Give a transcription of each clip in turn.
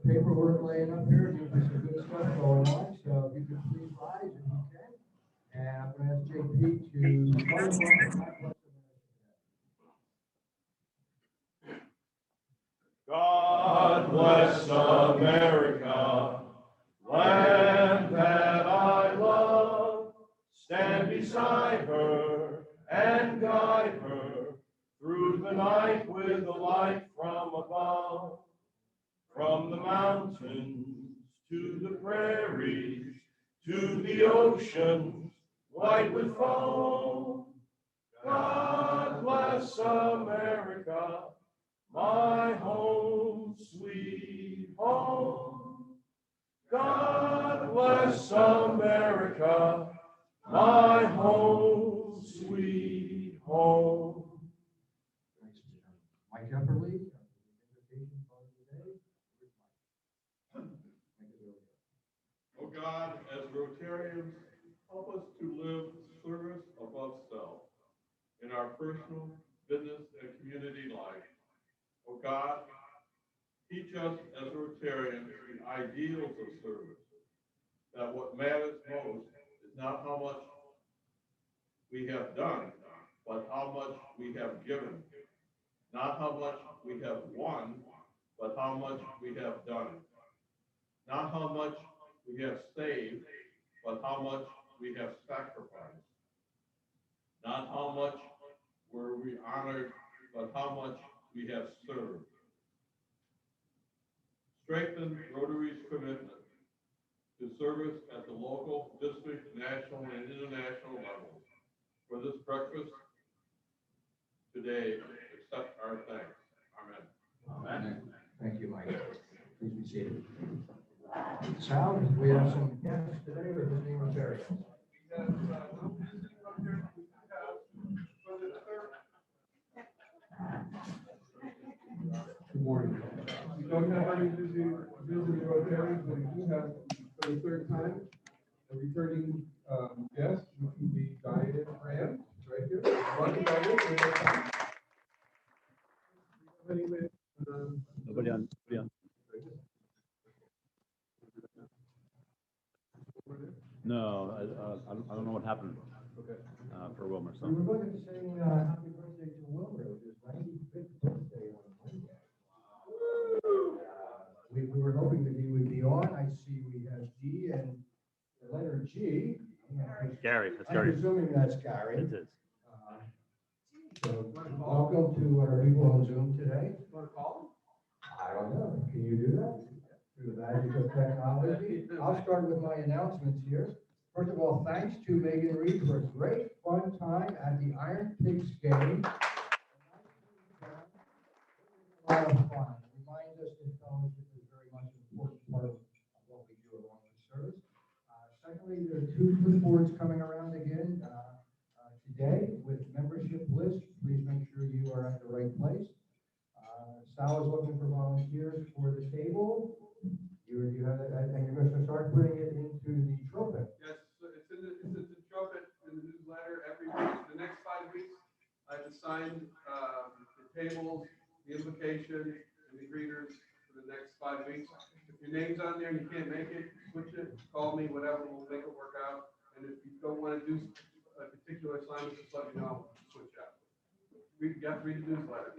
paperwork laying up here. There's some good stuff going on. So if you could please rise if you can. And I'm going to ask JP to start us off. God bless America, land that I love. Stand beside her and guide her through the night with the light from above. From the mountains to the prairies, to the oceans white with foam. God bless America, my home, sweet home. God bless America, my home, sweet home. Mike Epperly. Oh God, as Rotarians, help us to live service above self in our personal, business, and community life. Oh God, teach us as Rotarians the ideals of service, that what matters most is not how much we have done, but how much we have given. Not how much we have won, but how much we have done. Not how much we have saved, but how much we have sacrificed. Not how much were we honored, but how much we have served. Strengthen Rotary's commitment to service at the local, district, national, and international levels. For this breakfast today, accept our thanks. Amen. Amen. Thank you, Mike. Please be seated. Sal, we have some guests today with visiting Rotarians. We have no visiting Rotarians. We have for the third. Good morning. We don't have any visiting Rotarians, but we do have for the third time a returning guest, which will be Diane Graham, right here. Welcome, Diane. Nobody on. No, I don't know what happened. Okay. For Wilmer. So. We were going to sing happy birthday to Wilmer. It was his 95th birthday on Monday. We were hoping that he would be on. I see we have D and the letter G. Gary, that's I'm Gary. presuming that's Gary. It is. So welcome to our people on Zoom today. Want to call I don't know. Can you do that? Through the magic of technology? I'll start with my announcements here. First of all, thanks to Megan Reed for a great fun time at the Iron Pigs game. A lot of fun. It reminds us that fellowship is very much an important part of what we do along with service. Secondly, there are 2 clipboards coming around again today with membership lists. Please make sure you are at the right place. Sal is looking for volunteers for the table. You have it, and you're going to start putting it into the trumpet. Yes, it's in the trumpet in the newsletter every week. The next 5 weeks, I've assigned the tables, the invitation, and the greeters for the next 5 weeks. If your name's on there and you can't make it, switch it, call me, whatever, we'll make it work out. And if you don't want to do a particular assignment, just let me know, switch out. You have to read the newsletter.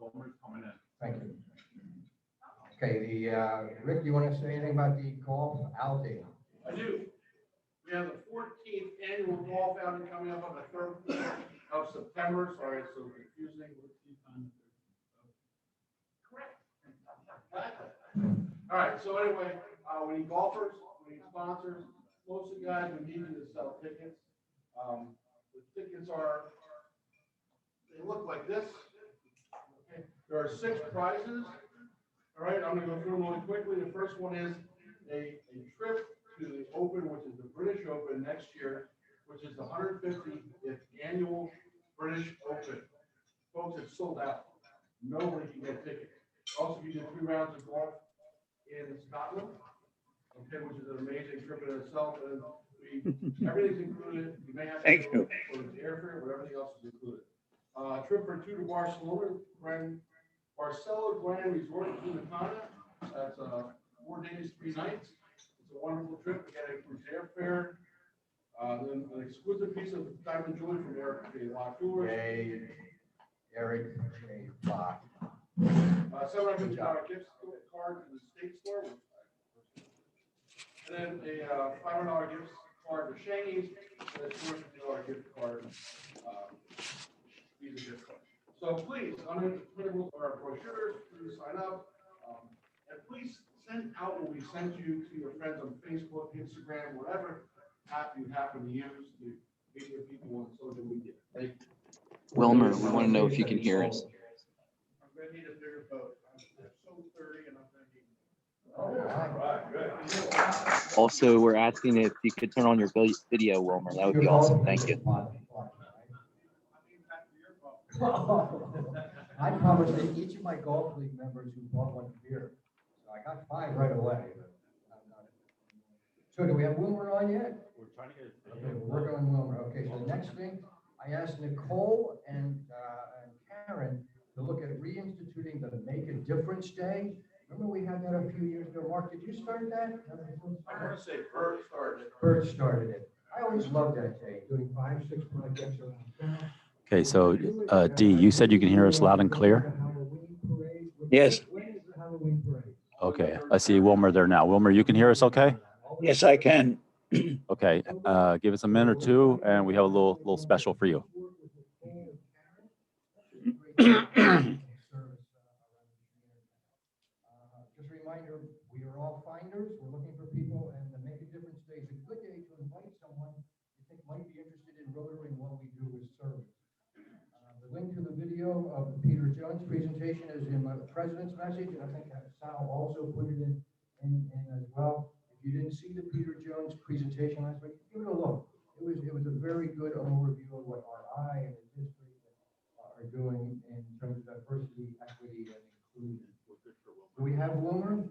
Wilmer's coming in. Thank you. Okay, Rick, you want to say anything about the golf outing? I do. We have the 14th annual golf outing coming up on the 3rd of September. Sorry, it's so confusing. Correct. All right, so anyway, we need golfers, we need sponsors. Most of the guys, we need you to sell tickets. The tickets they look like this. Okay. There are 6 prizes. All right, I'm going to go through them really quickly. The first one is a trip to the Open, which is the British Open next year, which is the 150th annual British Open. Folks, it's sold out. Nobody can get tickets. Also, you did 3 rounds of golf in Scotland, okay, which is an amazing trip in itself. And everything's included. You may have to Thank you. for the airfare, but everything else is included. Trip for 2 to Barcelona Grand Resort in Punta Cana. That's 4 days, 3 nights. It's a wonderful trip. We got a cruise airfare. Then an exquisite piece of diamond jewelry from Eric J. Latour. Eric J. Block. $750 gift card to the state store. And then a $500 gift card to Shaggy's, and a $250 gift card, Visa gift card. So please, unprintable our brochures, please sign up. And please send out what we sent you to your friends on Facebook, Instagram, whatever app you happen to use to meet with people on social media. Thank you. Wilmer, we want to know if you can hear us. I'm gonna need a bigger boat. I'm so 30 and I'm gonna need. Also, we're asking if you could turn on your video, Wilmer. That would be awesome. Thank you. I promised that each of my golf league members who bought one beer. So I got 5 right away. So do we have Wilmer on yet? We're trying to get it. Okay, we're working on Wilmer. Okay, so the next thing, I asked Nicole and Karen to look at reinstituting the Make a Difference Day. Remember we had that a few years ago. Mark, did you start that? I want to say Bert started. Bert started it. I always loved that day, doing 5, 6 projects around town. Okay, so D, you said you can hear us loud and clear? Yes. When is the Halloween parade? Okay, I see Wilmer there now. Wilmer, you can hear us okay? Yes, I can. Okay, give us a minute or two and we have a little special for you. Just a reminder, we are all finders. We're looking for people, and the Make a Difference Day is a good day to invite someone you think might be interested in Rotary and what we do with service. The link to the video of the Peter Jones presentation is in the president's message, and I think Sal also put it in as well. If you didn't see the Peter Jones presentation last week, give it a look. It was a very good overview of what RI and the district are doing in terms of diversity, equity, and inclusion. Do we have Wilmer?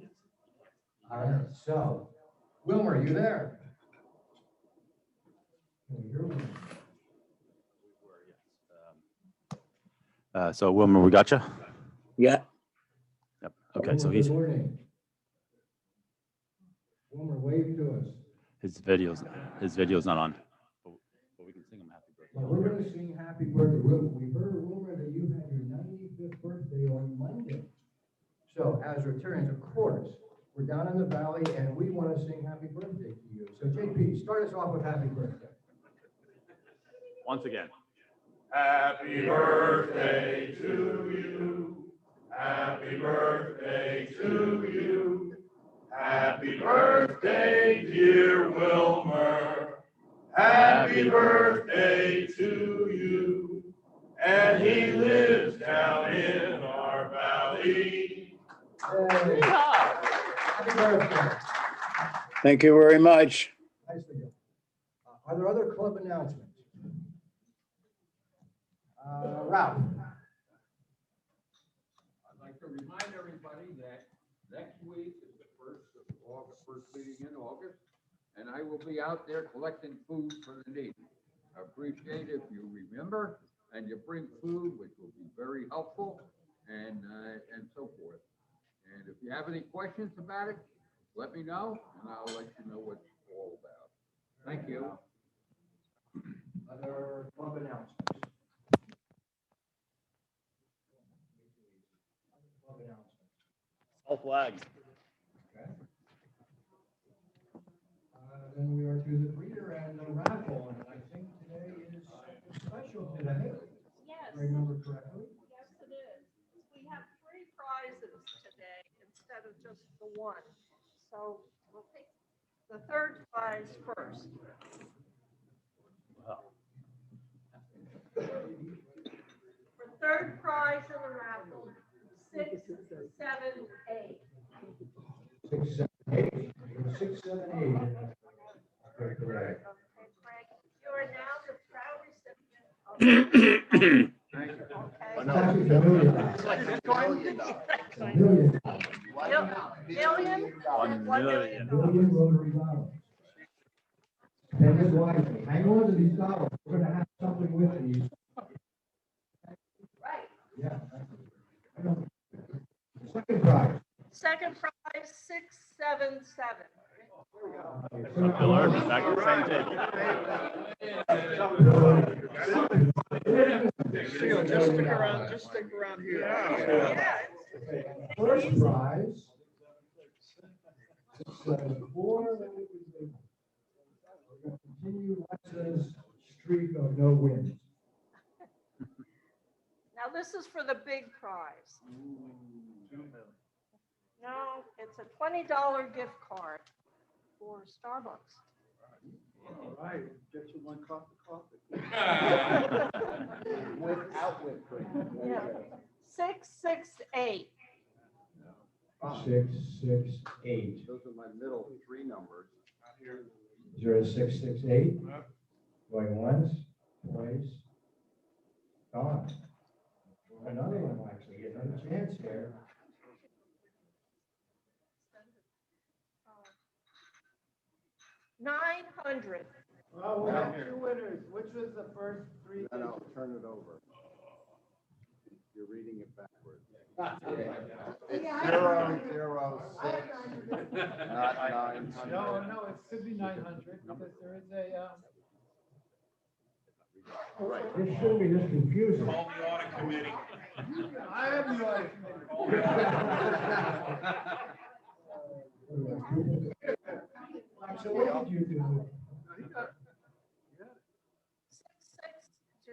All right, so, Wilmer, are you there? Can you hear me? So Wilmer, we got you? Yeah. Yep. Okay, so he's, Good morning. Wilmer, wave to us. his video's not on. But we can sing him happy birthday. Well, we're gonna sing happy birthday. We heard, Wilmer, that you had your 95th birthday on Monday. So as Rotarians, of course, we're down in the valley and we want to sing happy birthday to you. So JP, start us off with happy birthday. Once again. Happy birthday to you. Happy birthday to you. Happy birthday, dear Wilmer. Happy birthday to you. And he lives down in our valley. Yay. Happy birthday. Thank you very much. Nicely done. Are there other club announcements? Ralph? I'd like to remind everybody that next week is the first meeting in August, and I will be out there collecting food for the needy. I appreciate if you remember and you bring food, which will be very helpful, and so forth. And if you have any questions about it, let me know, and I'll let you know what it's all about. Thank you. Other club announcements? Club announcements. All flags. Okay. Then we are to the greeter and the raffle, and I think today is special today. Yes, If I remember correctly. yes it is. We have 3 prizes today instead of just the 1. So we'll take the 3rd prize first. Wow. For 3rd prize in the raffle, 6, 7, 8. 6, 7, 8. 6, 7, 8. Okay, correct. Okay, Frank, you are now the proud recipient of. It's actually $1 million. $1 million. Million? $1 million. $1 million Rotary dollars. And this wisely. Hang on to these dollars. We're gonna have something with these. Right. Yeah. I know. Second prize. Second prize Bill Irvin, back at the same table. Just stick around here. Yeah. First prize. We're going to continue Lex's streak of no wins. Now, this is for the big prize. No, it's a $20 gift card for Starbucks. All right, get you one cup of coffee. Without whipped cream. Yeah. 668. 668. Those are my middle three numbers. 0668. Going once, twice. Gone. Another one actually, get another chance here. $900. Oh, we have two winners. Which was the first three? No, turn it over. You're reading it backwards. It's 006, not 900. No, it should be 900 because there is a, This shouldn't be this confusing. Call the audit committee. I am the audit committee. So what did you do? 660.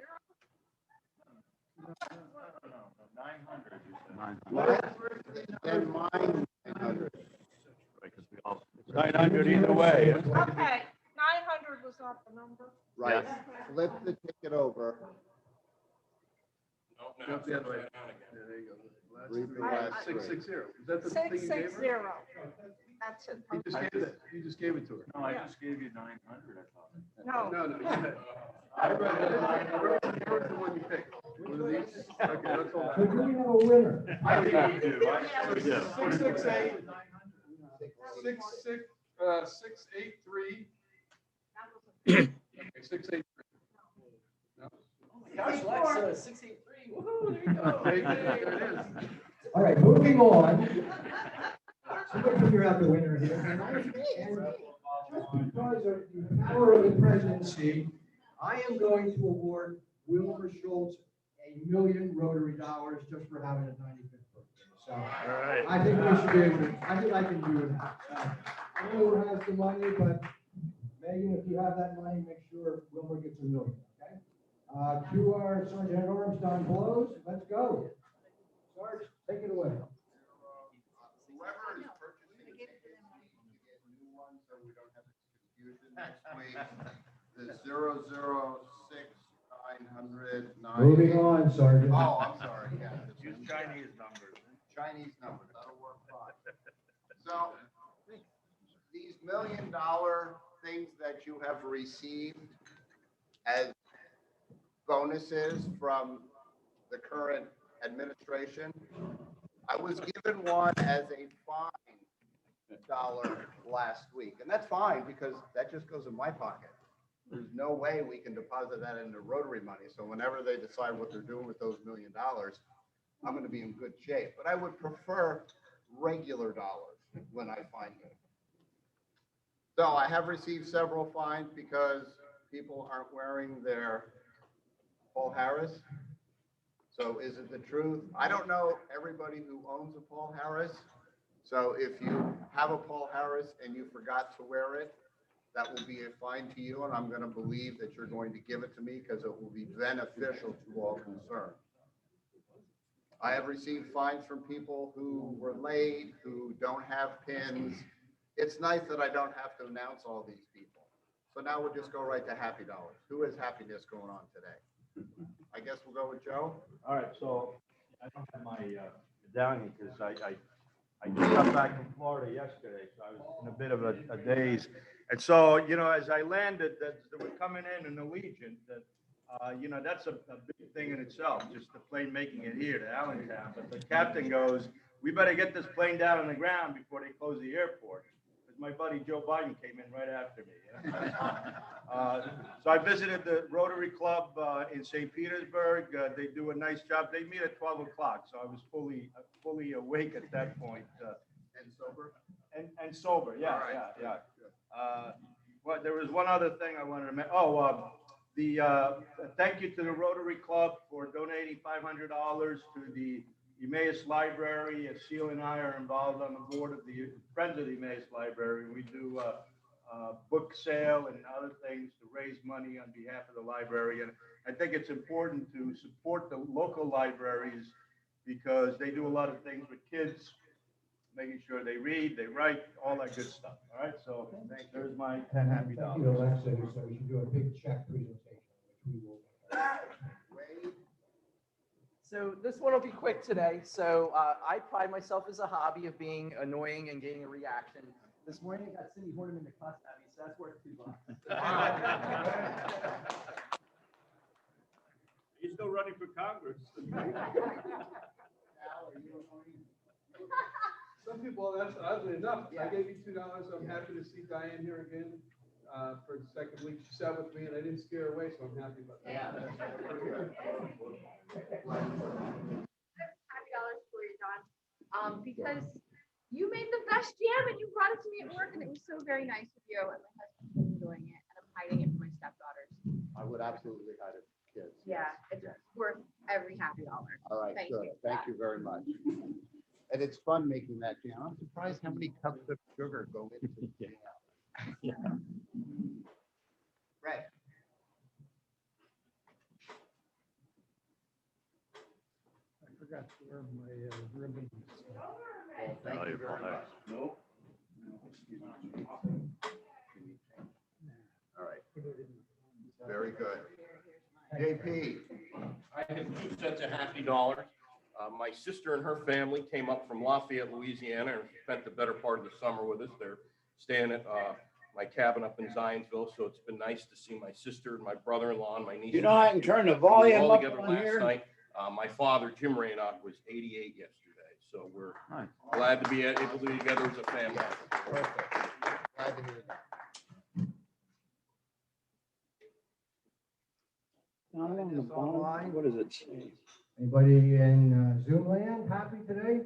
And mine, 900. 900 either way. Okay, 900 was not the number. Right, flip the ticket over. Jump the other way. Yeah, there you go. Read the I- last three. 660. Is that the thing you gave 660. her? That's it. You just gave it to her. No, I just gave you 900, I thought. No. No, you had. I read it. Where's the one you picked? One of these? Okay, that's all. So do we have a winner? I think you do. 668. 683. Okay, 683. Gosh, Lex, 683. Woohoo, there you go. Okay, there it is. All right, moving on. Somebody figure out the winner here. And just because of the power of the presidency, I am going to award Wilbur Schultz $1 million Rotary dollars just for having his 95th birthday. So I think we should be able, I think I can do that. I don't know who has the money, but Megan, if you have that money, make sure Wilbur gets $1 million, okay? To our Sergeant at Arms, Don Blows, let's go. Sarge, take it away. Whoever is purchasing tickets needs to get new ones so we don't have this confusion next week. The 006-900. Moving on, Sergeant. Oh, I'm sorry, yeah. Use Chinese numbers. Chinese numbers, that'll work fine. So, these $1 million things that you have received as bonuses from the current administration, I was given one as a fine dollar last week. And that's fine because that just goes in my pocket. There's no way we can deposit that into Rotary money. So whenever they decide what they're doing with those $1 million, I'm going to be in good shape. But I would prefer regular dollars when I find them. So I have received several fines because people aren't wearing their Paul Harris. So is it the truth? I don't know everybody who owns a Paul Harris. So if you have a Paul Harris and you forgot to wear it, that will be a fine to you. And I'm going to believe that you're going to give it to me because it will be beneficial to all concerned. I have received fines from people who were late, who don't have pins. It's nice that I don't have to announce all these people. So now we'll just go right to happy dollars. Who has happiness going on today? I guess we'll go with Joe. All right, so I don't have my medallion because I just got back from Florida yesterday, so I was in a bit of a daze. And so, you know, as I landed, that we're coming in Allegiant, that, you know, that's a big thing in itself, just the plane making it here to Allentown. But the captain goes, we better get this plane down on the ground before they close the airport. Because my buddy Joe Biden came in right after me. You know? So I visited the Rotary Club in St. Petersburg. They do a nice job. They meet at 12 o'clock, so I was fully awake at that point. And sober? And sober, yeah, All right. yeah. Well, there was one other thing I wanted to mention. Thank you to the Rotary Club for donating $500 to the Emmaus Library. Seal and I are involved on the board of the Friends of the Emmaus Library. We do book sale and other things to raise money on behalf of the library. And I think it's important to support the local libraries because they do a lot of things with kids, making sure they read, they write, all that good stuff. All right, so there's my 10 happy Thank you, dollars. Alexa, so we should do a big check presentation, which we will. So this one will be quick today. So I pride myself as a hobby of being annoying and getting a reaction. This morning I got Cindy Horniman to cuss at me, so that's worth $2. You're still running for Congress. Some people, that's oddly enough, I gave you $2. I'm happy to see Diane here again for the second week. She sat with me and I didn't scare her away, so I'm happy about that. $5 for you, Don, because you made the best jam and you brought it to me at work and it was so very nice of you. And my husband's been enjoying it and I'm hiding it from my stepdaughters. I would absolutely hide it, kids. Yeah, it's worth every happy dollar. All right, Thank good. you. Thank you very much. And it's fun making that jam. I'm surprised how many cups of sugar go into the jam. Right. I forgot to wear my ribbon. Well, thank you very much. No. All right. Very good. JP. I have 2 sets of happy dollars. My sister and her family came up from Lafayette, Louisiana, and spent the better part of the summer with us. They're staying at my cabin up in Zionsville, so it's been nice to see my sister and my brother-in-law and my niece. You know, I can turn the We were all volume up together on last here. night. My father, Jim Raynock, was 88 yesterday, so we're glad to be able to be together as a family. Perfect. Glad to hear that. Down on the bottom, what does it say? Anybody in Zoom land happy today?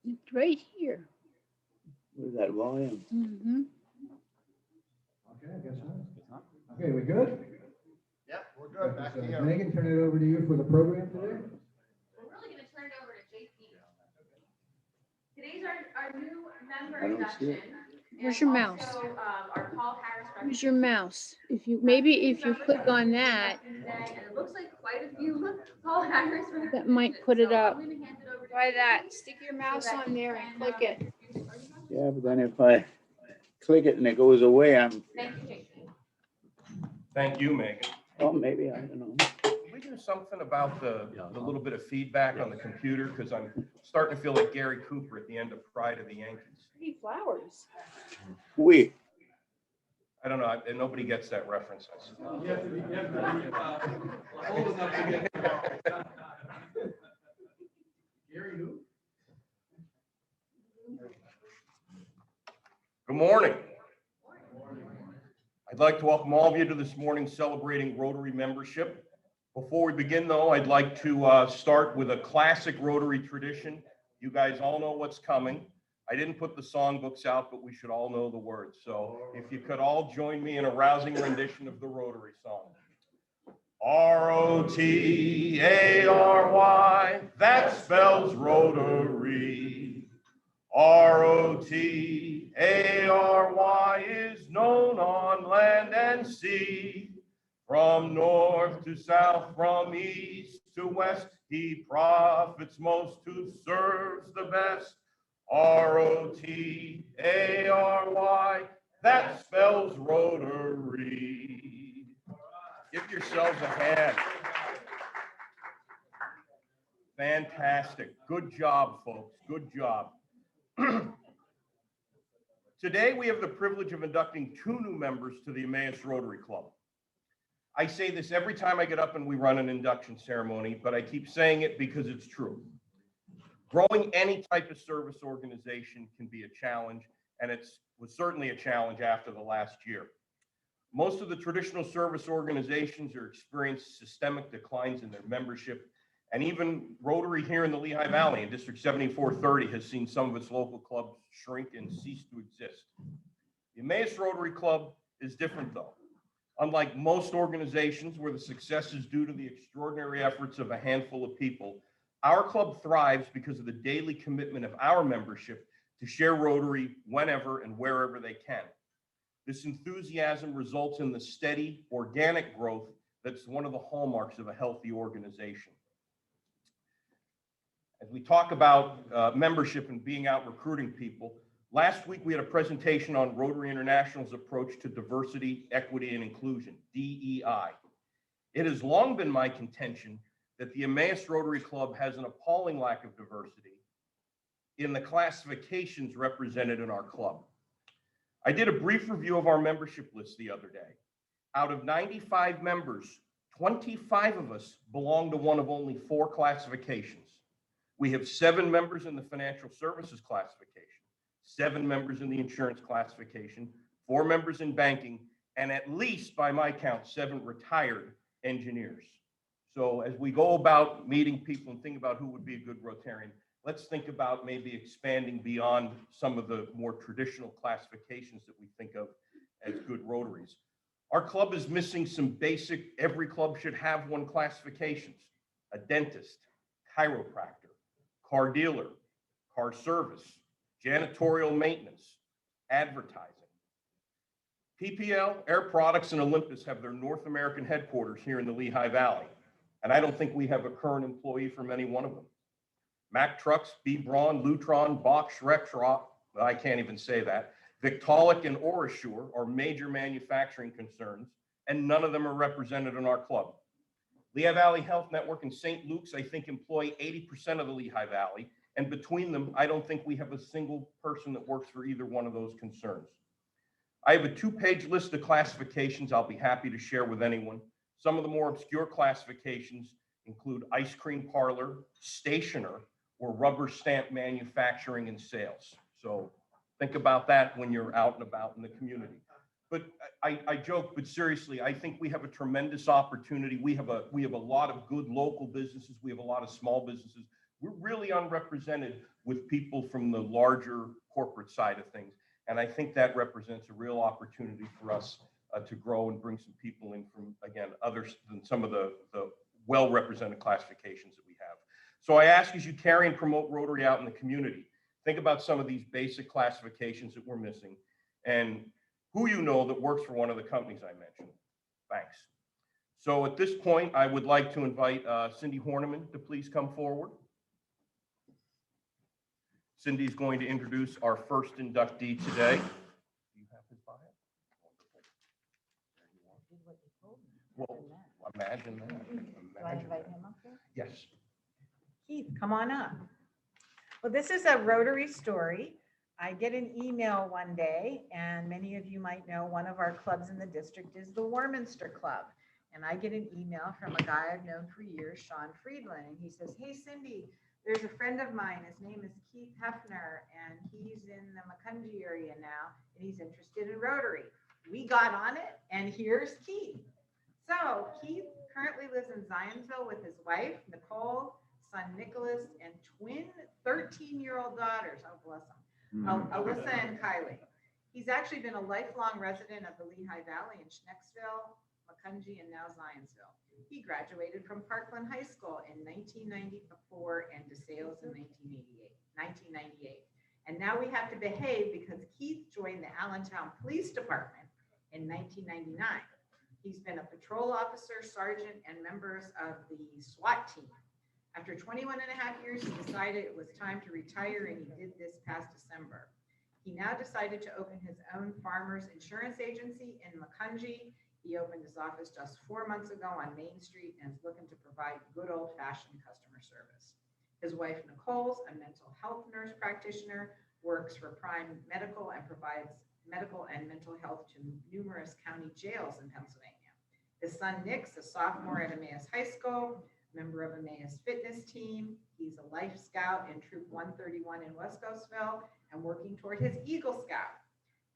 It's right here. What is that volume? Mm-hmm. Okay, I guess not. Okay, we good? Yep, we're good. Back to So you. Megan, turn it over to you for the program today. We're really gonna turn it over to JP. Today's our new member I don't see it. induction. Where's and your mouse? also, our Paul Harris Where's your mouse? If you click on that, and it looks like quite a few Paul Harris. that might put it So up. I'm gonna hand it over to Try you that. Stick your so mouse that on you there and can, click it. Yeah, but then if I click it and it goes away, I'm, Thank you, JP. Thank you, Megan. oh, maybe, I don't know. Can we do something about the little bit of feedback on the computer? Because I'm starting to feel like Gary Cooper at the end of Pride of the Yankees. Pretty flowers. We, I don't know, and nobody gets that reference. I suppose. You have to be old enough to get. Gary who? Good morning. I'd like to welcome all of you to this morning's celebrating Rotary membership. Before we begin, though, I'd like to start with a classic Rotary tradition. You guys all know what's coming. I didn't put the songbooks out, but we should all know the words. So if you could all join me in a rousing rendition of the Rotary song. Rotary, that spells Rotary. Rotary is known on land and sea. From north to south, from east to west, he profits most who serves the best. Rotary, that spells Rotary. Give yourselves a hand. Fantastic. Good job, folks. Good job. Today, we have the privilege of inducting 2 new members to the Emmaus Rotary Club. I say this every time I get up and we run an induction ceremony, but I keep saying it because it's true. Growing any type of service organization can be a challenge, and it was certainly a challenge after the last year. Most of the traditional service organizations are experiencing systemic declines in their membership, and even Rotary here in the Lehigh Valley in District 7430 has seen some of its local clubs shrink and cease to exist. The Emmaus Rotary Club is different though. Unlike most organizations where the success is due to the extraordinary efforts of a handful of people, our club thrives because of the daily commitment of our membership to share Rotary whenever and wherever they can. This enthusiasm results in the steady, organic growth that's one of the hallmarks of a healthy organization. As we talk about membership and being out recruiting people, last week we had a presentation on Rotary International's approach to diversity, equity, and inclusion, DEI. It has long been my contention that the Emmaus Rotary Club has an appalling lack of diversity in the classifications represented in our club. I did a brief review of our membership list the other day. Out of 95 members, 25 of us belong to one of only 4 classifications. We have 7 members in the financial services classification, 7 members in the insurance classification, 4 members in banking, and at least, by my count, 7 retired engineers. So as we go about meeting people and think about who would be a good Rotarian, let's think about maybe expanding beyond some of the more traditional classifications that we think of as good Rotaries. Our club is missing some basic, every club should have one classifications: a dentist, chiropractor, car dealer, car service, janitorial maintenance, advertising. PPL, Air Products, and Olympus have their North American headquarters here in the Lehigh Valley, and I don't think we have a current employee from any one of them. Mack Trucks, B. Braun, Lutron, Bosch, Rexroth, I can't even say that, Victaulic and Orasure are major manufacturing concerns, and none of them are represented in our club. Lehigh Valley Health Network and St. Luke's, I think, employ 80% of the Lehigh Valley, and between them, I don't think we have a single person that works for either one of those concerns. I have a 2-page list of classifications I'll be happy to share with anyone. Some of the more obscure classifications include ice cream parlor, stationer, or rubber stamp manufacturing and sales. So think about that when you're out and about in the community. But I joke, but seriously, I think we have a tremendous opportunity. We have a lot of good local businesses. We have a lot of small businesses. We're really unrepresented with people from the larger corporate side of things. And I think that represents a real opportunity for us to grow and bring some people in from, again, others than some of the well-represented classifications that we have. So I ask, as you carry and promote Rotary out in the community, think about some of these basic classifications that we're missing and who you know that works for one of the companies I mentioned. Thanks. So at this point, I would like to invite Cindy Horniman to please come forward. Cindy's going to introduce our first inductee today. Do you have his bio? Well, imagine that. Do I invite him up there? Yes. Keith, come on up. Well, this is a Rotary story. I get an email one day, and many of you might know one of our clubs in the district is the Warminster Club. And I get an email from a guy I've known for years, Sean Friedland, and he says, "Hey, Cindy, there's a friend of mine. His name is Keith Hefner, and he's in the Mtg area now, and he's interested in Rotary." We got on it, and here's Keith. So Keith currently lives in Zionsville with his wife, Nicole, son Nicholas, and twin 13-year-old daughters. Oh, bless them. Alyssa and Kylie. He's actually been a lifelong resident of the Lehigh Valley in Schnecksville, Mtg, and now Zionsville. He graduated from Parkland High School in 1994 and DeSales in 1998. And now we have to behave because Keith joined the Allentown Police Department in 1999. He's been a patrol officer, sergeant, and members of the SWAT team. After 21 and a half years, he decided it was time to retire, and he did this past December. He now decided to open his own farmers insurance agency in Mtg. He opened his office just 4 months ago on Main Street and is looking to provide good old-fashioned customer service. His wife, Nicole's a mental health nurse practitioner, works for Prime Medical and provides medical and mental health to numerous county jails in Pennsylvania. His son, Nick's a sophomore at Emmaus High School, member of Emmaus fitness team. He's a Life Scout in Troop 131 in West Coastville and working toward his Eagle Scout.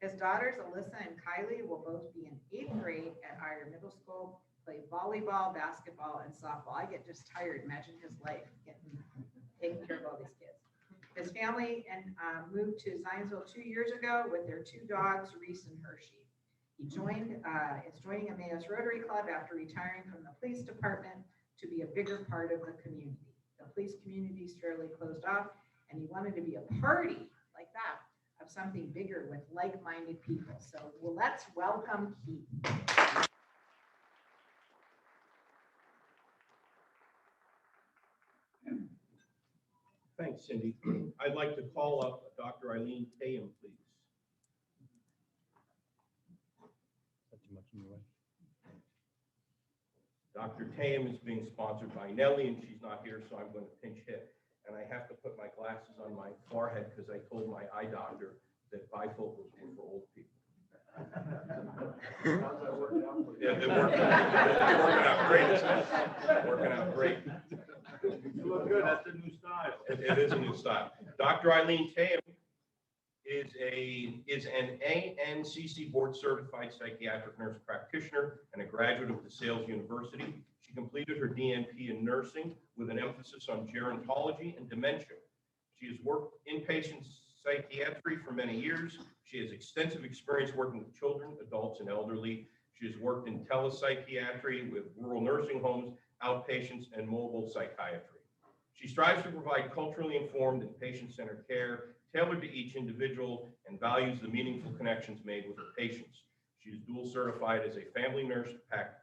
His daughters, Alyssa and Kylie, will both be in 8th grade at Iyer Middle School, play volleyball, basketball, and softball. I get just tired. Imagine his life taking care of all these kids. His family moved to Zionsville 2 years ago with their 2 dogs, Reese and Hershey. He is joining Emmaus Rotary Club after retiring from the police department to be a bigger part of the community. The police community is fairly closed off, and he wanted to be a party like that of something bigger with like-minded people. So, well, let's welcome Keith. Thanks, Cindy. I'd like to call up Dr. Eileen Tayem, please. Dr. Tayem is being sponsored by Nellie, and she's not here, so I'm going to pinch hit. And I have to put my glasses on my forehead because I told my eye doctor that bifocals were for old people. How's that working out for you? Yeah, they're working out great, isn't it? Working out great. You look good. That's a new style. It is a new style. Dr. Eileen Tayem is an ANCC board certified psychiatric nurse practitioner and a graduate of DeSales University. She completed her DNP in nursing with an emphasis on gerontology and dementia. She has worked inpatient psychiatry for many years. She has extensive experience working with children, adults, and elderly. She has worked in telepsychiatry with rural nursing homes, outpatients, and mobile psychiatry. She strives to provide culturally informed and patient-centered care tailored to each individual and values the meaningful connections made with her patients. She is dual certified as a family nurse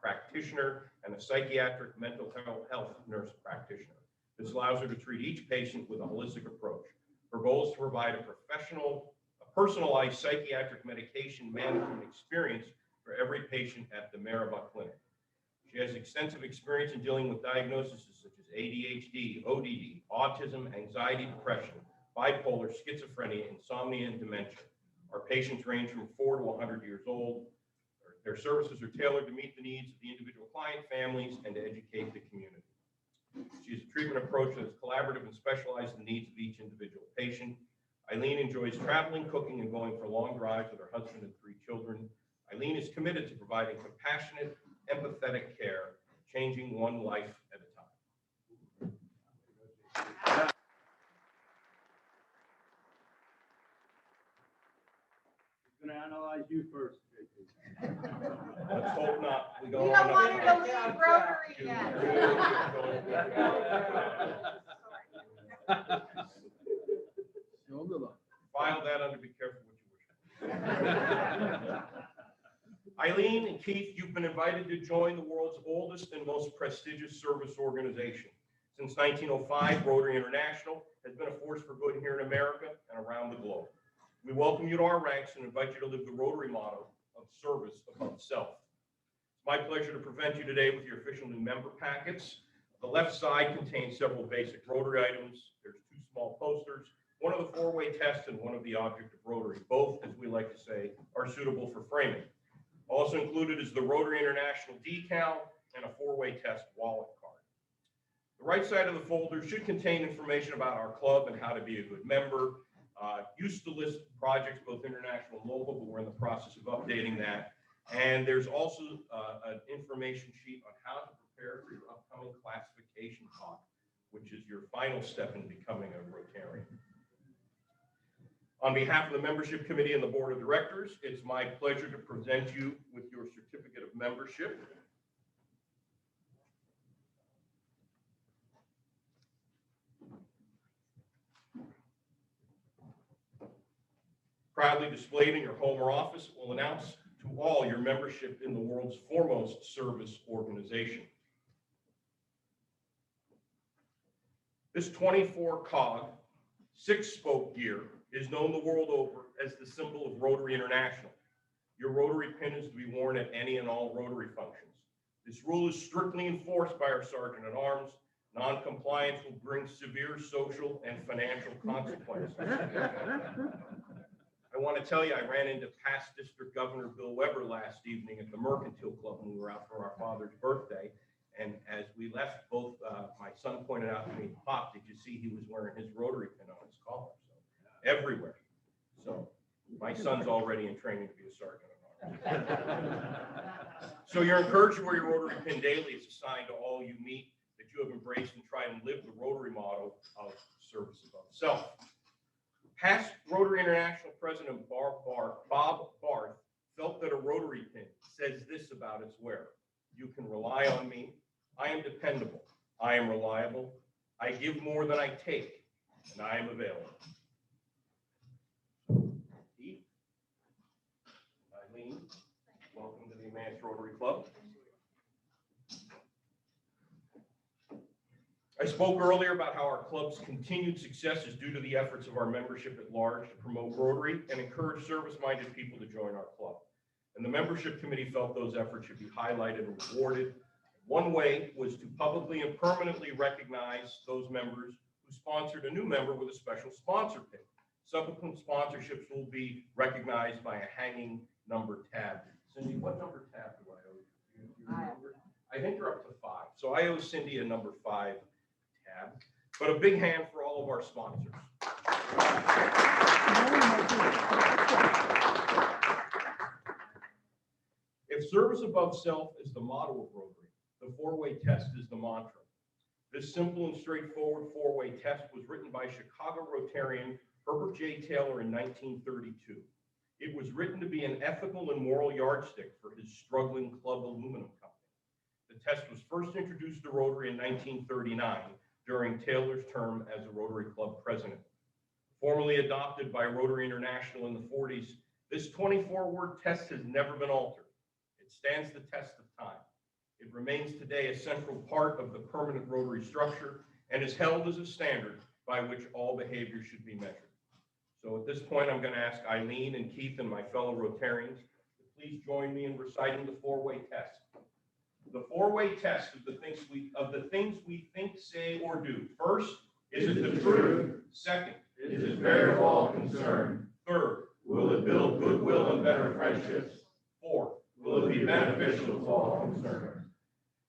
practitioner and a psychiatric mental health nurse practitioner. This allows her to treat each patient with a holistic approach. Her goal is to provide a personalized psychiatric medication management experience for every patient at the Maribot Clinic. She has extensive experience in dealing with diagnoses such as ADHD, ODD, autism, anxiety, depression, bipolar, schizophrenia, insomnia, and dementia. Our patients range from 4 to 100 years old. Their services are tailored to meet the needs of the individual client, families, and to educate the community. She has a treatment approach that is collaborative and specialized in the needs of each individual patient. Eileen enjoys traveling, cooking, and going for long drives with her husband and 3 children. Eileen is committed to providing compassionate, empathetic care, changing one life at a time. I'm going to analyze you first, JP. Let's hope not. We You don't want her to leave Rotary yet. File that under, be careful what you wish. Eileen and Keith, you've been invited to join the world's oldest and most prestigious service organization. Since 1905, Rotary International has been a force for good here in America and around the globe. We welcome you to our ranks and invite you to live the Rotary motto of service above self. It's my pleasure to present you today with your official new member packets. The left side contains several basic Rotary items. There's 2 small posters, one of the 4-way test and one of the object of Rotary. Both, as we like to say, are suitable for framing. Also included is the Rotary International decal and a 4-way test wallet card. The right side of the folder should contain information about our club and how to be a good member. Used to list projects, both international and local, but we're in the process of updating that. And there's also an information sheet on how to prepare for your upcoming classification talk, which is your final step in becoming a Rotarian. On behalf of the membership committee and the board of directors, it's my pleasure to present you with your certificate of membership. Proudly displayed in your home or office, will announce to all your membership in the world's foremost service organization. This 24-cog, 6-spoke gear is known the world over as the symbol of Rotary International. Your Rotary pin is to be worn at any and all Rotary functions. This rule is strictly enforced by our Sergeant at Arms. Non-compliance will bring severe social and financial consequences. I want to tell you, I ran into past District Governor Bill Weber last evening at the Mercantile Club when we were out for our father's birthday. And as we left, both my son pointed out to me, Pop, did you see he was wearing his Rotary pin on his collar? So everywhere. So my son's already in training to be a Sergeant at Arms. So you're encouraged to wear your Rotary pin daily. It's a sign to all you meet that you have embraced and tried and lived the Rotary motto of service above self. Past Rotary International President Bob Barth felt that a Rotary pin says this about its wearer: you can rely on me. I am dependable. I am reliable. I give more than I take, and I am available. Keith, Eileen, welcome to the Emmaus Rotary Club. I spoke earlier about how our club's continued success is due to the efforts of our membership at large to promote Rotary and encourage service-minded people to join our club. And the membership committee felt those efforts should be highlighted and rewarded. One way was to publicly and permanently recognize those members who sponsored a new member with a special sponsor pin. Subsequent sponsorships will be recognized by a hanging number tab. Cindy, what number tab do I owe you? I think you're up to 5. So I owe Cindy a number 5 tab. But a big hand for all of our sponsors. If service above self is the motto of Rotary, the 4-way test is the mantra. This simple and straightforward 4-way test was written by Chicago Rotarian Herbert J. Taylor in 1932. It was written to be an ethical and moral yardstick for his struggling club aluminum company. The test was first introduced to Rotary in 1939 during Taylor's term as a Rotary Club president. Formally adopted by Rotary International in the 40s, this 24-word test has never been altered. It stands the test of time. It remains today a central part of the permanent Rotary structure and is held as a standard by which all behavior should be measured. So at this point, I'm going to ask Eileen and Keith and my fellow Rotarians to please join me in reciting the 4-way test. The 4-way test of the things we think, say, or do. First, is it the truth? Second, is it fair to all concerned? Third, will it build goodwill and better friendships? Fourth, will it be beneficial to all concerned?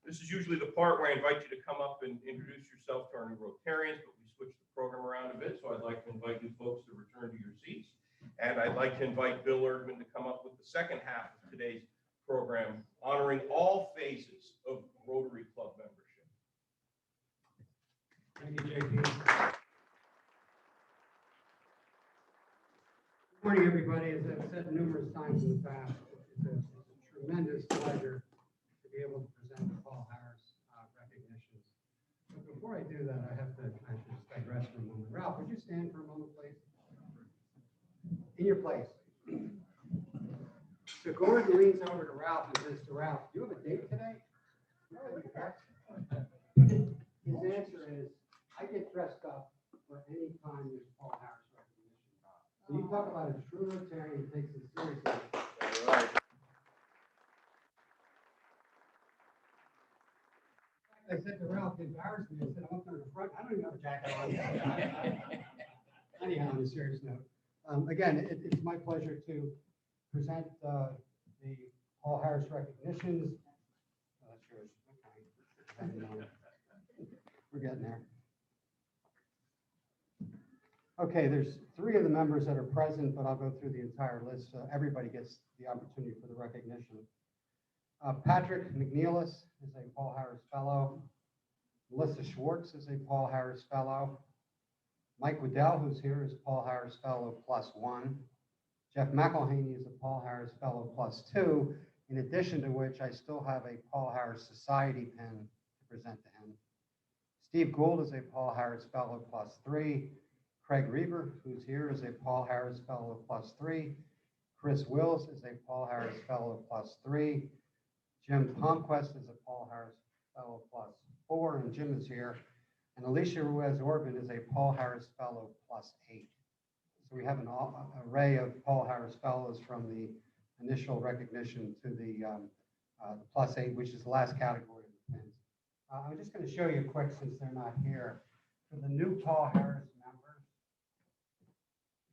This is usually the part where I invite you to come up and introduce yourself to our new Rotarians, but we switched the program around a bit, so I'd like to invite you folks to return to your seats. And I'd like to invite Bill Erdman to come up with the second half of today's program, honoring all phases of Rotary Club membership. Thank you, JP. Good morning, everybody. As I've said numerous times in the past, it's a tremendous pleasure to be able to present the Paul Harris recognitions. But before I do that, I should just digress for a moment. Ralph, would you stand for a moment, please? In your place. So Gordon leans over to Ralph and says to Ralph, "Do you have a date today?" His answer is, "I get dressed up for any time there's Paul Harris recognition." So you talk about a true Rotarian who takes it seriously. Right. I said to Ralph, it embarrassed me. I said, "I'm up there in the front. I don't even have a jacket on." Anyhow, on a serious note, again, it's my pleasure to present the Paul Harris recognitions. Oh, that's yours. Okay. We're getting there. Okay, there's 3 of the members that are present, but I'll go through the entire list so everybody gets the opportunity for the recognition. Patrick McNeilis is a Paul Harris Fellow. Melissa Schwartz is a Paul Harris Fellow. Mike Waddell, who's here, is Paul Harris Fellow +1. Jeff McElhaney is a Paul Harris Fellow +2, in addition to which I still have a Paul Harris Society pin to present to him. Steve Gould is a Paul Harris Fellow +3. Craig Reber, who's here, is a Paul Harris Fellow +3. Chris Wills is a Paul Harris Fellow +3. Jim Palmquist is a Paul Harris Fellow +4, and Jim is here. And Alicia Ruiz Orban is a Paul Harris Fellow +8. So we have an array of Paul Harris Fellows from the initial recognition to the +8, which is the last category of the pins. I'm just going to show you quick, since they're not here. For the new Paul Harris members,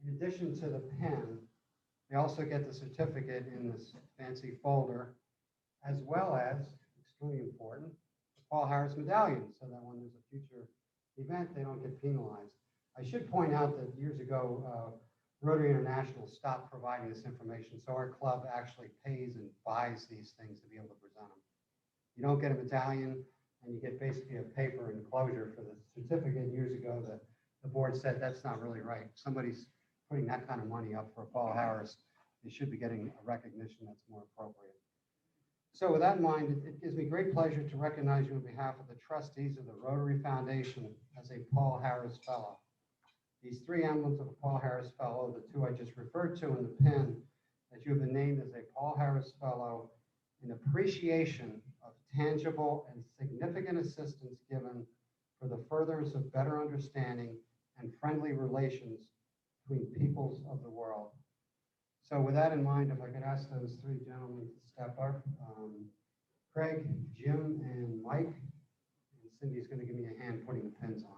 in addition to the pin, they also get the certificate in this fancy folder, as well as, extremely important, the Paul Harris medallion, so that when there's a future event, they don't get penalized. I should point out that years ago, Rotary International stopped providing this information, so our club actually pays and buys these things to be able to present them. You don't get a medallion, and you get basically a paper enclosure for the certificate. Years ago, the board said that's not really right. Somebody's putting that kind of money up for Paul Harris, they should be getting a recognition that's more appropriate. So with that in mind, it gives me great pleasure to recognize you on behalf of the trustees of the Rotary Foundation as a Paul Harris Fellow. These three emblems of a Paul Harris Fellow, the two I just referred to in the pin, that you have been named as a Paul Harris Fellow in appreciation of tangible and significant assistance given for the furtherance of better understanding and friendly relations between peoples of the world. So with that in mind, if I could ask those three gentlemen to step up. Craig, Jim, and Mike. And Cindy's going to give me a hand putting the pins on.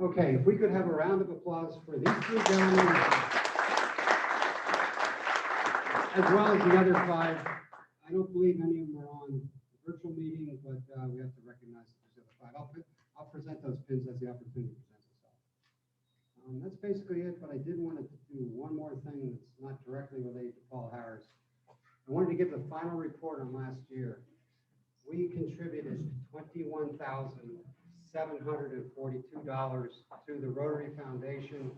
Okay, if we could have a round of applause for these three gentlemen, as well as the other five. I don't believe any of them are on the virtual meeting, but we have to recognize that there's the other five. I'll present those pins as the opportunity presents itself. That's basically it, but I did want to do one more thing that's not directly related to Paul Harris. I wanted to give the final report on last year. We contributed $21,742 to the Rotary Foundation,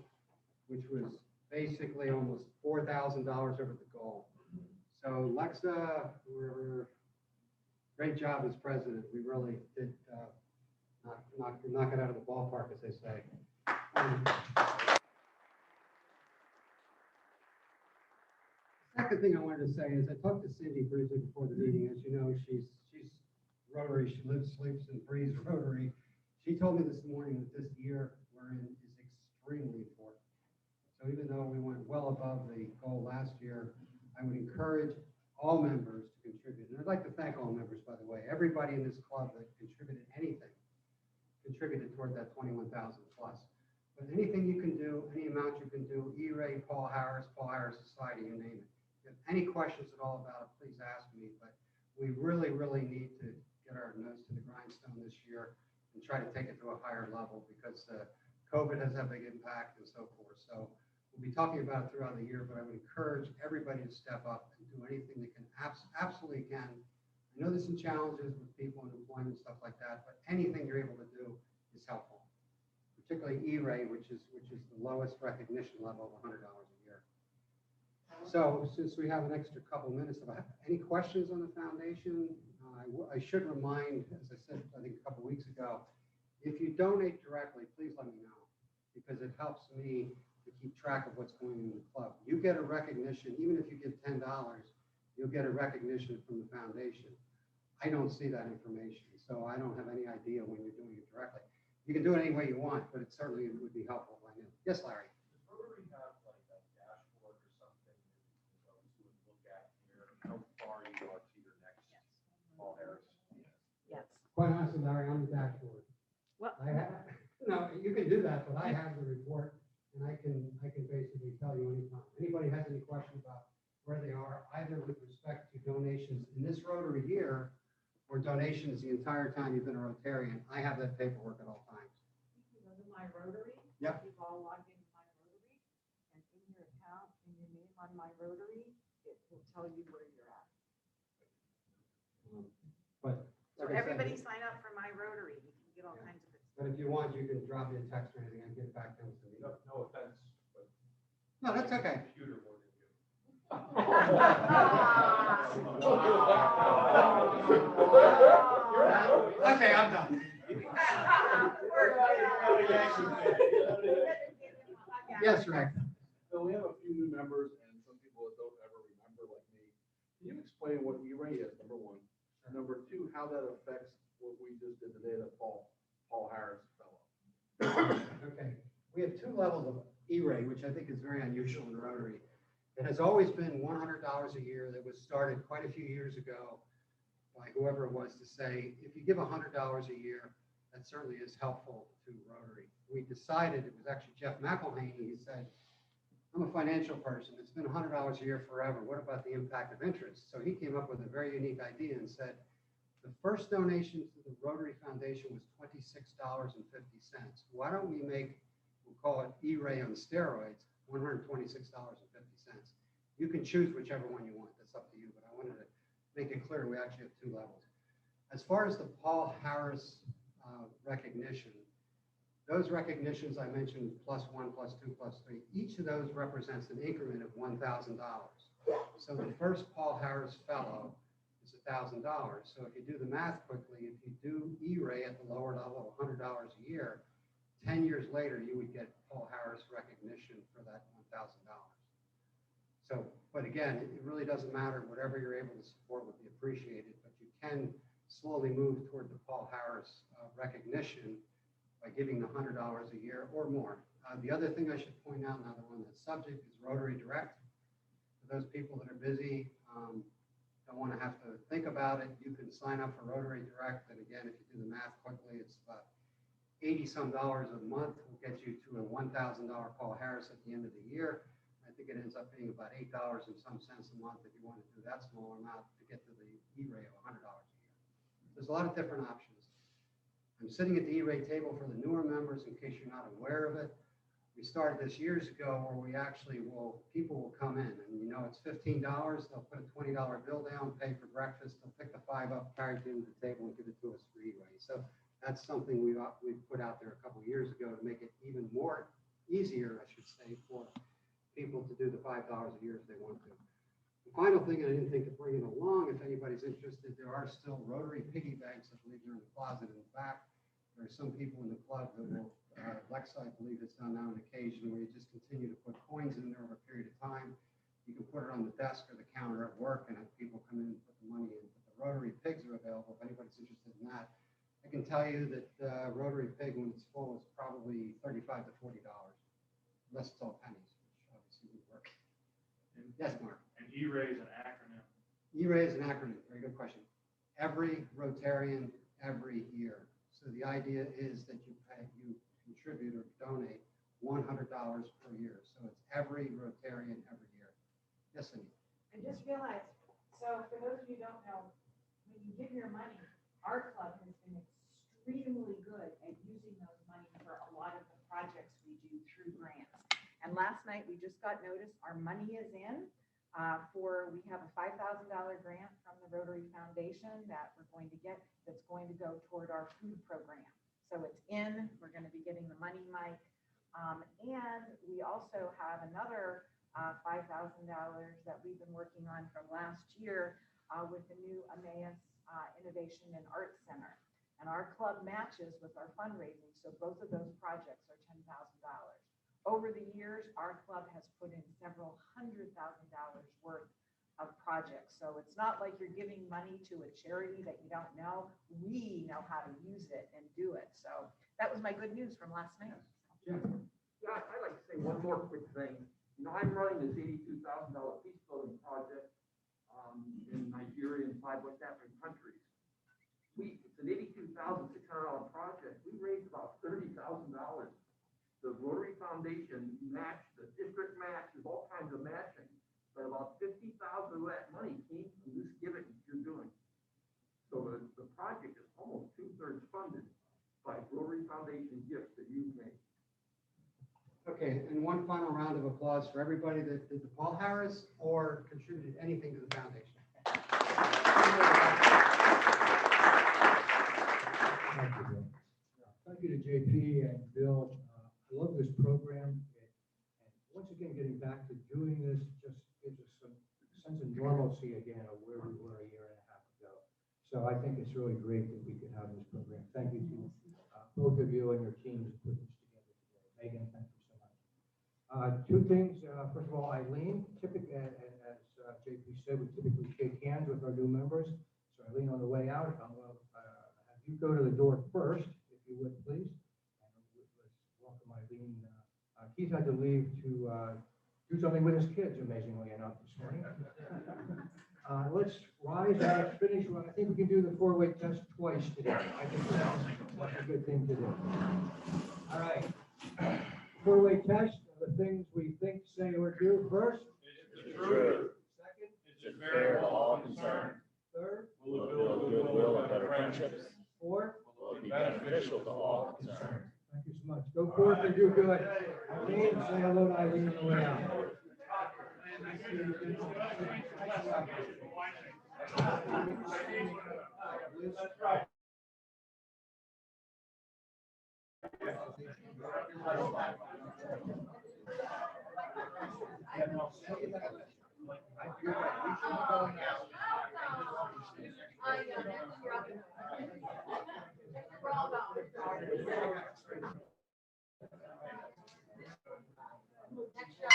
which was basically almost $4,000 over the goal. So Lexa, great job as president. We really did knock it out of the ballpark, as they say. Second thing I wanted to say is I talked to Cindy briefly before the meeting. As you know, she's Rotary. She lives, sleeps, and breathes Rotary. She told me this morning that this year we're in is extremely important. So even though we went well above the goal last year, I would encourage all members to contribute. And I'd like to thank all members, by the way. Everybody in this club that contributed anything contributed toward that 21,000 plus. But anything you can do, any amount you can do, E-Ray, Paul Harris Society, you name it. If you have any questions at all about it, please ask me. But we really, really need to get our nose to the grindstone this year and try to take it to a higher level because COVID has had a big impact and so forth. So we'll be talking about it throughout the year, but I would encourage everybody to step up and do anything they can, absolutely can. I know there's some challenges with people and employment, stuff like that, but anything you're able to do is helpful. Particularly E-Ray, which is the lowest recognition level of $100 a year. So since we have an extra couple minutes, any questions on the foundation? I should remind, as I said, I think a couple weeks ago, if you donate directly, please let me know because it helps me to keep track of what's going on in the club. You get a recognition, even if you give $10, you'll get a recognition from the foundation. I don't see that information, so I don't have any idea when you're doing it directly. You can do it any way you want, but it certainly would be helpful if I knew. Yes, Larry. Does Rotary have like a dashboard or something that those would look at here, how far you are to your next Paul Harris? Yes. Quite honestly, Larry, on the dashboard. Well, No, you can do that, but I have the report and I can basically tell you anytime. Anybody has any question about where they are, either with respect to donations in this Rotary year or donations the entire time you've been a Rotarian, I have that paperwork at all times. You go to My Rotary. Yep. You've all logged into My Rotary, and in your account, in your name on My Rotary, it will tell you where you're at. But So like I said, everybody sign up for My Rotary. You can get all kinds of it. but if you want, you can drop me a text or anything and get it back to me. No offense, but. No, that's okay. Computer more than you. Okay, I'm done. Yes, Rick. So we have a few new members and some people that don't ever remember, like me. Can you explain what E-Ray is, number one? Number two, how that affects what we just did today, the Paul Harris fellow? Okay, we have two levels of E-rate, which I think is very unusual in Rotary. It has always been $100 a year. That was started quite a few years ago by whoever it was to say, if you give $100 a year, that certainly is helpful to Rotary. We decided, it was actually Jeff McElhaney, he said, I'm a financial person. It's been $100 a year forever. What about the impact of interest? So he came up with a very unique idea and said, the first donation to the Rotary Foundation was $26.50. Why don't we make, we'll call it E-Ray on steroids, $126.50. You can choose whichever one you want. That's up to you, but I wanted to make it clear we actually have two levels. As far as the Paul Harris recognition, those recognitions I mentioned, +1, +2, +3, each of those represents an increment of $1,000. So the first Paul Harris Fellow is $1,000. So if you do the math quickly, if you do E-Ray at the lower level, $100 a year, 10 years later, you would get Paul Harris recognition for that $1,000. So, but again, it really doesn't matter. Whatever you're able to support would be appreciated, but you can slowly move toward the Paul Harris recognition by giving the $100 a year or more. The other thing I should point out, now that we're on that subject, is Rotary Direct. For those people that are busy, don't want to have to think about it, you can sign up for Rotary Direct. And again, if you do the math quickly, it's about $80-some a month will get you to a $1,000 Paul Harris at the end of the year. I think it ends up being about $8 and some cents a month if you want to do that small amount to get to the E-Ray of $100 a year. There's a lot of different options. I'm sitting at the E-Ray table for the newer members in case you're not aware of it. We started this years ago where we actually people will come in and it's $15. They'll put a $20 bill down, pay for breakfast. They'll pick the $5 up, carry it into the table and give it to us for E-Ray. So that's something we put out there a couple of years ago to make it even more easier, I should say, for people to do the $5 a year if they want to. The final thing, and I didn't think to bring it along, if anybody's interested, there are still Rotary piggy banks, I believe they're in the closet in the back. There are some people in the club that will, Lexa, I believe, has done now an occasion where you just continue to put coins in there over a period of time. You can put it on the desk or the counter at work and have people come in and put the money in. But the Rotary pigs are available if anybody's interested in that. I can tell you that Rotary pig, when it's full, is probably $35 to $40, unless it's all pennies, which obviously would work. Yes, Mark. And E-Ray is an acronym. E-Ray is an acronym. Very good question. Every Rotarian, every year. So the idea is that you contribute or donate $100 per year. So it's every Rotarian every year. Yes, Cindy. I just realized, so for those of you who don't know, when you give your money, our club has been extremely good at using those money for a lot of the projects we do through grants. And last night, we just got notice our money is in we have a $5,000 grant from the Rotary Foundation that we're going to get that's going to go toward our food program. So it's in, we're going to be getting the money, Mike. And we also have another $5,000 that we've been working on from last year with the new Emmaus Innovation and Art Center. And our club matches with our fundraising. So both of those projects are $10,000. Over the years, our club has put in several $100,000 worth of projects. So it's not like you're giving money to a charity that you don't know. We know how to use it and do it. So that was my good news from last night. Yeah, I'd like to say one more quick thing. I'm running this $82,000 peace building project in Nigeria and 5 West African countries. It's an $82,600 project. We raised about $30,000. The Rotary Foundation matched, the district matches, all kinds of matching, but about $50,000 of that money came from this giving you're doing. So the project is almost 2/3 funded by Rotary Foundation gifts that you've made. Okay, and one final round of applause for everybody that did the Paul Harris or contributed anything to the foundation. Thank you, Bill. Thank you to JP and Bill. I love this program. And once again, getting back to doing this just gives us some sense of normalcy again of where we were a year and a half ago. So I think it's really great that we could have this program. Thank you to both of you and your teams who put this together today. Megan, thank you so much. Two things. First of all, Eileen, typically, as JP said, we typically shake hands with our new members. So Eileen, on the way out, I'm going to have you go to the door first, if you would, please. And let's welcome Eileen Keith had to leave to do something with his kids, amazingly enough, this morning. Let's rise and let's finish. I think we can do the four-way test twice today. I think that's a good thing to do. All right. Four-way test, the things we think, say, or do. First, It's true. second, It's fair to all concerned. third, Will it build goodwill and better friendships? fourth. Will it be beneficial to all concerned? Thank you so much. Go forth and do good. Eileen, say hello to Eileen on the way out. Next job.